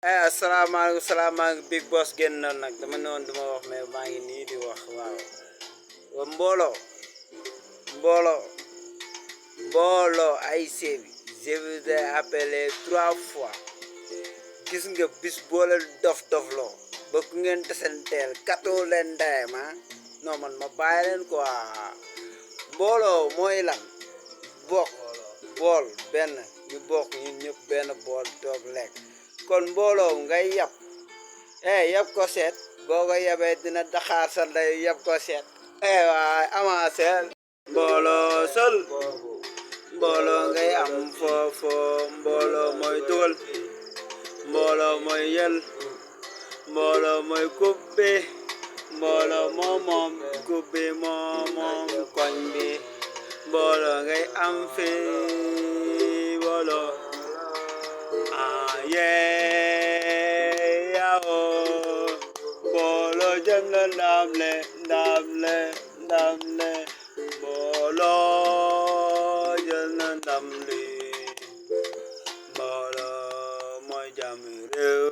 asalaamaaleykum salaamaaleykum Big Boss génn na nag dama ne woon duma wax mais maa ngi nii di wax waaw mbooloo mbooloo mbooloo ay sébi je vous ai appelé 3 fois gis nga bis boole dof-dofloo ba ku ngeen tasanteel katoo leen ndeyam non man ma bàyyi leen quoi mbooloo mooy lan bokk bool benn ñu bokk ñun ñëpp benn bool toog lekk kon mbooloo ngay yab ko seet boo ko yabee dina daxaar sa ndey yab ko seet waay avancé mbooloo sol mbooloo ngay am foofo mbooloo mooy dugal mbooloo mooy yel mbooloo mooy kubbi mbooloo moom kubbi moom koñ bi mbooloo ngay am fi mbooloo yaho mbooloo jëm na ndam le mbooloo jël na ndam li mbooloo mooy jàmm réew